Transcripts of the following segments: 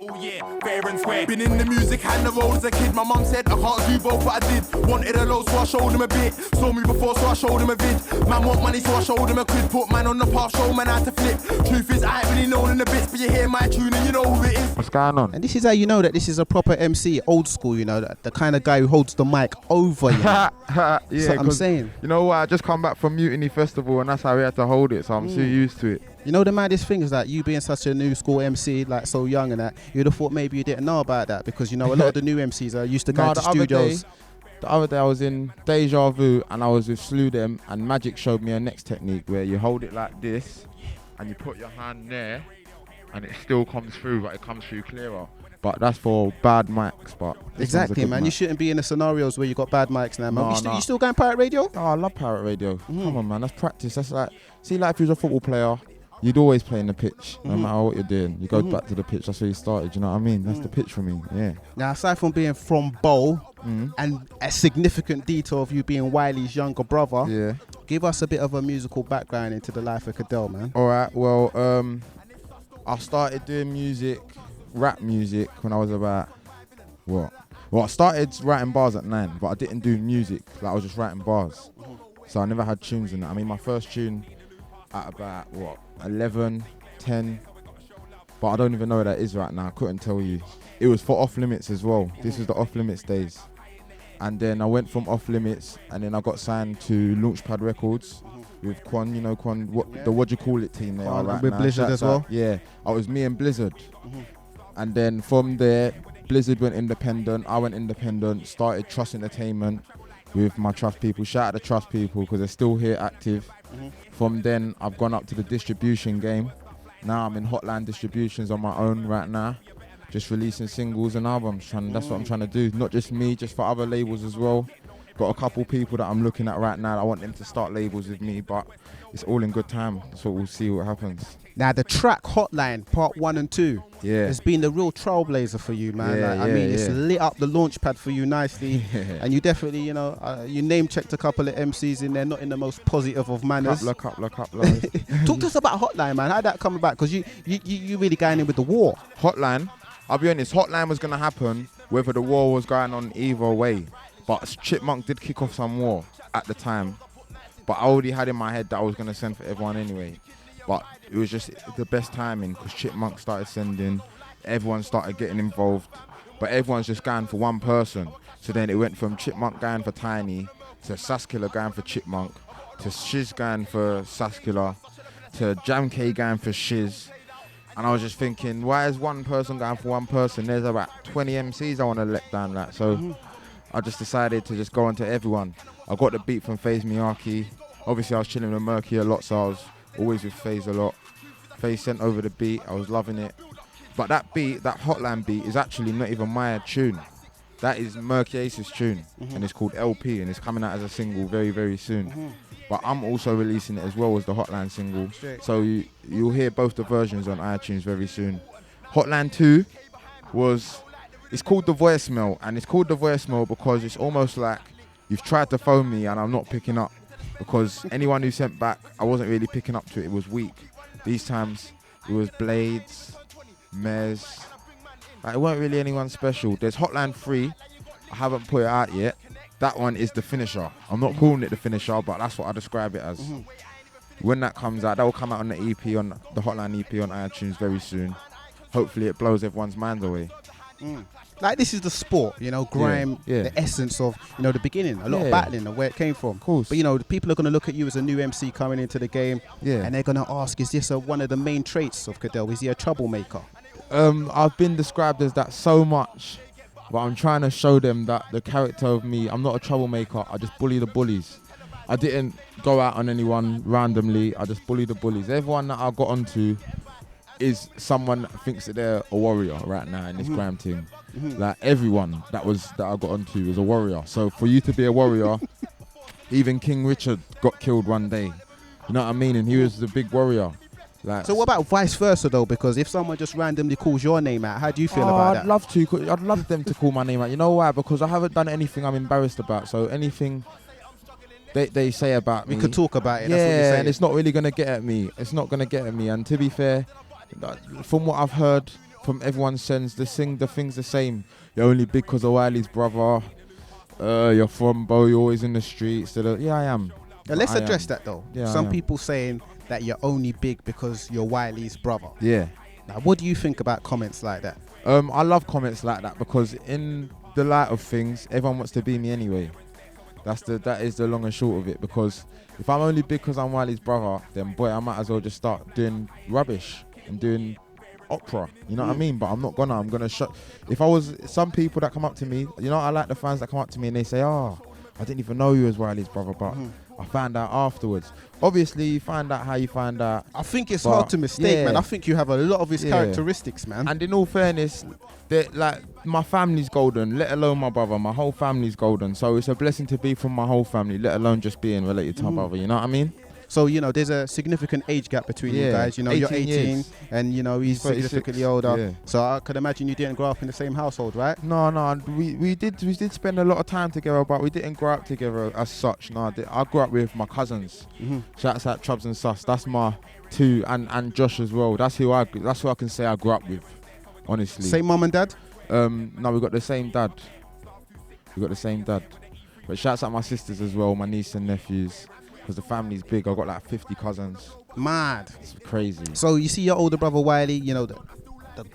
Oh yeah, fair and square. Been in the music and the road as a kid. My mum said I can't do both, but I did. Wanted a load, so I showed him a bit. Saw me before, so I showed him a vid. Man want money, so I showed him a quid. Put man on the path, show man how to flip. Truth is, I ain't really known in the bits, but you hear my tune and you know who it is. What's going on? And this is how you know that this is a proper MC, old school, you know, the kind of guy who holds the mic over you. Yeah, that's what I'm saying. You know what? I just come back from Mutiny Festival and that's how we had to hold it, so I'm so used to it. You know, the maddest thing is that you being such a new school MC, like so young and that, you'd have thought maybe you didn't know about that because, you know, a lot of the new MCs are used to go to studios. The other day I was in Deja Vu and I was with Slew Them and Magic showed me a next technique where you hold it like this and you put your hand there and it still comes through, but it comes through clearer. But that's for bad mics, but exactly, man. Mic. You shouldn't be in the scenarios where you got bad mics now, man. No, You still going pirate radio? Oh, I love pirate radio. Come on, man. That's practice. That's like, see, like if you was a football player, you'd always play in the pitch, no matter what you're doing. You go back to the pitch. That's where you started. You know what I mean? That's the pitch for me. Yeah. Now, aside from being from Bow and a significant detail of you being Wiley's younger brother, give us a bit of a musical background into the life of Cadell, man. All right. Well, I started doing music, rap music, when I was about Well, I started writing bars at 9, but I didn't do music. Like I was just writing bars. So I never had tunes in that. I mean, my first tune at about 11, 10, but I don't even know where that is right now. I couldn't tell you. It was for Off Limits as well. This was the Off Limits days. And then I went from Off Limits and then I got signed to Launchpad Records with Quan, you know Quan, the what do you call it team they are right with now. Blizzard as well? Yeah, I was me and Blizzard. And then from there, Blizzard went independent, I went independent, started Trust Entertainment with my Trust people. Shout out to Trust people because they're still here active. From then, I've gone up to the distribution game. Now I'm in Hotline distributions on my own right now. Just releasing singles and albums. That's what I'm trying to do. Not just me, just for other labels as well. Got a couple people that I'm looking at right now. I want them to start labels with me, but it's all in good time. So we'll see what happens. Now the track Hotline Part 1 and 2 has been the real trailblazer for you, man. It's lit up the launch pad for you nicely. And you definitely, you know, you name checked a couple of MCs in there, not in the most positive of manners. Look up. Talk to us about Hotline, man. How'd that come about? Because you really going in with the war. Hotline, I'll be honest, Hotline was going to happen whether the war was going on either way. But Chipmunk did kick off some war at the time. But I already had in my head that I was going to send for everyone anyway. But it was just the best timing because Chipmunk started sending, everyone started getting involved. But everyone's just going for one person. So then it went from Chipmunk going for Tiny, to Saskilla going for Chipmunk, to Shiz going for Saskilla, to Jam K going for Shiz. And I was just thinking, why is one person going for one person? There's about 20 MCs I want to let down that. So I just decided to just go on to everyone. I got the beat from FaZe Miyake. Obviously I was chilling with Murky a lot, so I was always with FaZe a lot. FaZe sent over the beat, I was loving it. But that beat, that Hotline beat, is actually not even my tune. That is Murky Ace's tune, and it's called LP, and it's coming out as a single very, very soon. But I'm also releasing it as well as the Hotline single. So you'll hear both the versions on iTunes very soon. Hotline 2 it's called The Voicemail, and it's called The Voicemail because it's almost like you've tried to phone me and I'm not picking up because anyone who sent back, I wasn't really picking up to it. It was weak. These times, it was Blades, Mez. Like, it weren't really anyone special. There's Hotline 3. I haven't put it out yet. That one is the finisher. I'm not calling it the finisher, but that's what I describe it as. When that comes out, that will come out on the EP, on the Hotline EP on iTunes very soon. Hopefully it blows everyone's minds away. Like, this is the sport, you know, grime, the essence of, you know, the beginning, a lot of battling and where it came from. Of course. But, you know, the people are going to look at you as a new MC coming into the game, and they're going to ask, is this one of the main traits of Cadell? Is he a troublemaker? I've been described as that so much, but I'm trying to show them that the character of me, I'm not a troublemaker, I just bully the bullies. I didn't go out on anyone randomly, I just bully the bullies. Everyone that I got onto is someone that thinks that they're a warrior right now in this grime team. Like, everyone that I got onto was a warrior. So for you to be a warrior, even King Richard got killed one day. You know what I mean? And he was the big warrior. Like, so what about vice versa though? Because if someone just randomly calls your name out, how do you feel about that? I'd love them to call my name out. You know why? Because I haven't done anything I'm embarrassed about. So anything they say about me, we could talk about it. Yeah, that's what you're saying. And it's not really going to get at me. It's not going to get at me. And to be fair, from what I've heard, from everyone sends the thing's the same. You're only big because of Wiley's brother. You're from Bo, you're always in the streets. Yeah, I am. Now let's address that though. Yeah, some people saying that you're only big because you're Wiley's brother. Yeah. Now, what do you think about comments like that? I love comments like that because in the light of things, everyone wants to be me anyway. That is the long and short of it. Because if I'm only big because I'm Wiley's brother, then boy, I might as well just start doing rubbish and doing opera. You know what I mean? But I'm not gonna. I'm gonna shut. If I was some people that come up to me, you know, I like the fans that come up to me and they say, "Oh, I didn't even know you was Wiley's brother," but I found out afterwards. Obviously, you find out how you find out. I think it's hard to mistake, man. I think you have a lot of his characteristics, man. And in all fairness, like my family's golden, let alone my brother. My whole family's golden. So it's a blessing to be from my whole family, let alone just being related to my brother. You know what I mean? So, you know, there's a significant age gap between you guys. You know, you're 18 years. and, you know, he's 36, significantly older. Yeah. So I could imagine you didn't grow up in the same household, right? No, we did spend a lot of time together, but we didn't grow up together as such. No, I grew up with my cousins. Shouts out Chubbs and Sus. That's my two, and Josh as well. That's who I can say I grew up with, honestly. Same mum and dad? No, we got the same dad. But shouts out my sisters as well, my niece and nephews. Because the family's big. I've got like 50 cousins. Mad. It's crazy. So you see your older brother Wiley, you know, the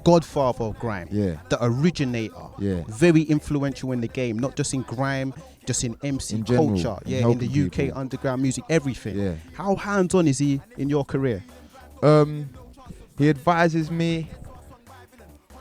godfather of grime. Yeah. The originator. Yeah. Very influential in the game, not just in grime, just in MC in general, culture. In the UK people. underground music, everything. Yeah. How hands-on is he in your career? He advises me.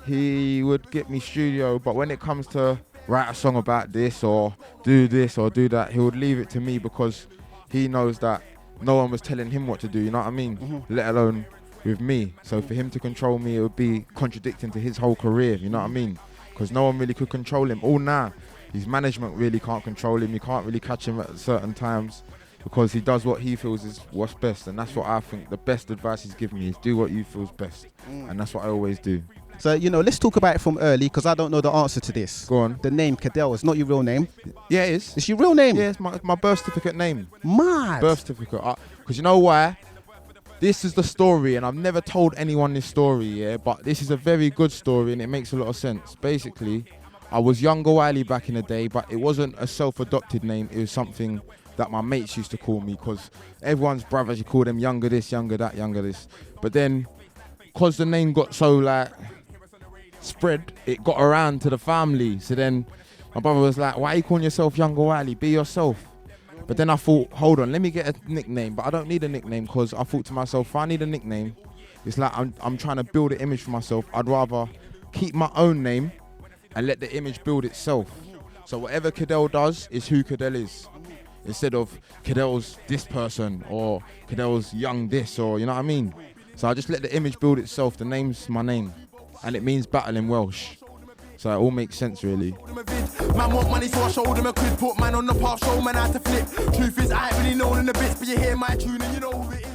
He would get me studio, but when it comes to write a song about this or do that, he would leave it to me because he knows that no one was telling him what to do, you know what I mean? Let alone with me. So for him to control me, it would be contradicting to his whole career, you know what I mean? Because no one really could control him. All now, his management really can't control him. You can't really catch him at certain times because he does what he feels is what's best. And that's what I think the best advice he's given me is do what you feel's best. And that's what I always do. So, you know, let's talk about it from early because I don't know the answer to this. Go on. The name Cadell is not your real name. Yeah, it is. It's your real name? Yeah, it's my birth certificate name. Mad. Birth certificate. Because you know why? This is the story, and I've never told anyone this story, yeah, but this is a very good story and it makes a lot of sense. Basically, I was younger Wiley back in the day, but it wasn't a self-adopted name. It was something that my mates used to call me because everyone's brothers, you call them younger this, younger that, younger this. But then, because the name got so like spread, it got around to the family. So then my brother was like, why are you calling yourself Younger Wiley? Be yourself. But then I thought, hold on, let me get a nickname. But I don't need a nickname because I thought to myself, if I need a nickname, it's like I'm trying to build an image for myself. I'd rather keep my own name and let the image build itself. So whatever Cadell does is who Cadell is. Instead of Cadell's this person or Cadell's young this, or you know what I mean? So I just let the image build itself. The name's my name. And it means battle in Welsh. So it all makes sense, really. Man want money, so I showed him a quid. Put man on the path, show man how to flip. Truth is, I ain't really known in the bits, but you hear my tune and you know who it is.